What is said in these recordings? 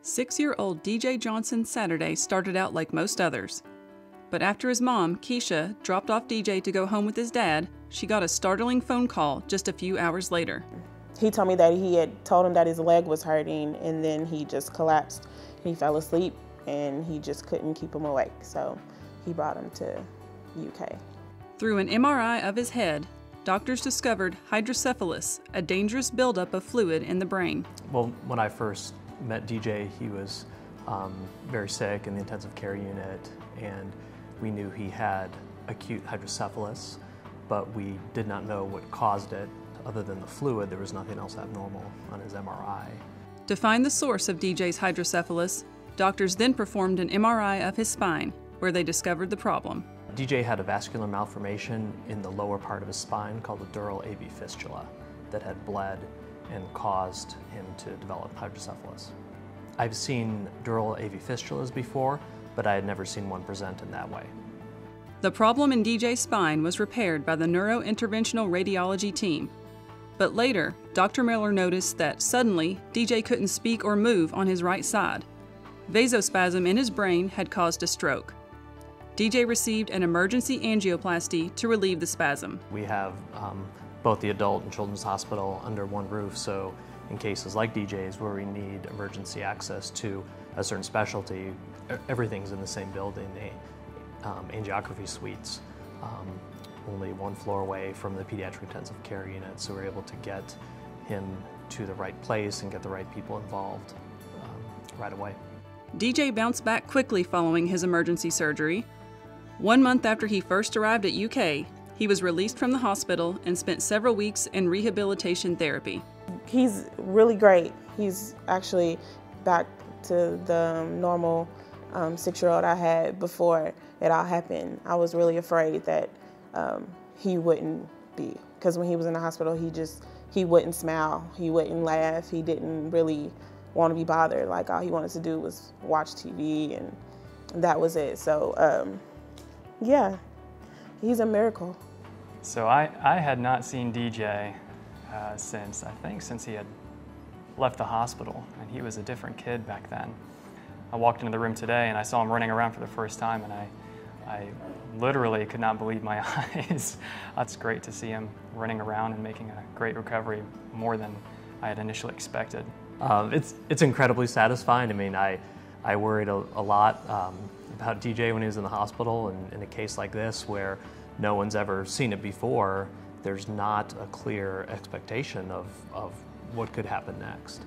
6-year-old DJ Johnson's Saturday started out like most others. But after his mom, Keisha, dropped off DJ to go home with his dad, she got a startling phone call just a few hours later. He told me that he had told him that his leg was hurting, and then he just collapsed. He fell asleep and he just couldn't keep him awake. So he brought him to UK. Through an MRI of his head, doctors discovered hydrocephalus, a dangerous buildup of fluid in the brain. Well, when I first met DJ, he was very sick in the intensive care unit, and we knew he had acute hydrocephalus, but we did not know what caused it. Other than the fluid, there was nothing else abnormal on his MRI. To find the source of DJ's hydrocephalus, doctors then performed an MRI of his spine, where they discovered the problem. DJ had a vascular malformation in the lower part of his spine called a dural AV fistula that had bled and caused him to develop hydrocephalus. I've seen dural AV fistulas before, but I had never seen one present in that way. The problem in DJ's spine was repaired by the neurointerventional radiology team. But later, Dr. Miller noticed that suddenly DJ couldn't speak or move on his right side. Vasospasm in his brain had caused a stroke. DJ received an emergency angioplasty to relieve the spasm. We have both the adult and children's hospital under one roof, so in cases like DJ's where we need emergency access to a certain specialty, everything's in the same building. The angiography suites, only one floor away from the pediatric intensive care unit, so we're able to get him to the right place and get the right people involved right away. DJ bounced back quickly following his emergency surgery. 1 month after he first arrived at UK, he was released from the hospital and spent several weeks in rehabilitation therapy. He's really great. He's actually back to the normal 6-year-old I had before it all happened. I was really afraid that he wouldn't be, because when he was in the hospital, he wouldn't smile, he wouldn't laugh, he didn't really want to be bothered. Like, all he wanted to do was watch TV, and that was it. So yeah, he's a miracle. So I had not seen DJ since he had left the hospital, and he was a different kid back then. I walked into the room today and I saw him running around for the first time, and I literally could not believe my eyes. That's great to see him running around and making a great recovery, more than I had initially expected. It's incredibly satisfying. I mean, I worried a lot about DJ when he was in the hospital, and in a case like this where no one's ever seen it before, there's not a clear expectation of what could happen next.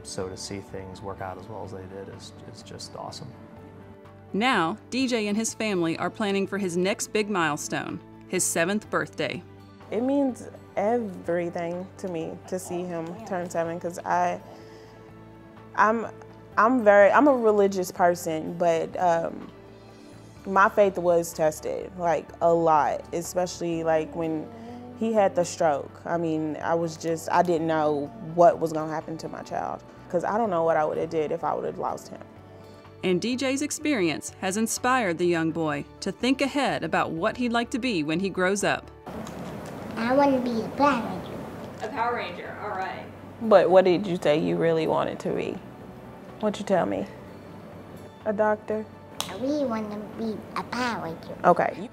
So to see things work out as well as they did is just awesome. Now, DJ and his family are planning for his next big milestone, his 7th birthday. It means everything to me to see him turn 7, because I'm a religious person, but my faith was tested, like, a lot, especially like when he had the stroke. I mean, I didn't know what was gonna happen to my child, because I don't know what I would have did if I would have lost him. And DJ's experience has inspired the young boy to think ahead about what he'd like to be when he grows up. I want to be a Power Ranger. A Power Ranger, all right. But what did you say you really wanted to be? What'd you tell me? A doctor? I really want to be a Power Ranger. Okay.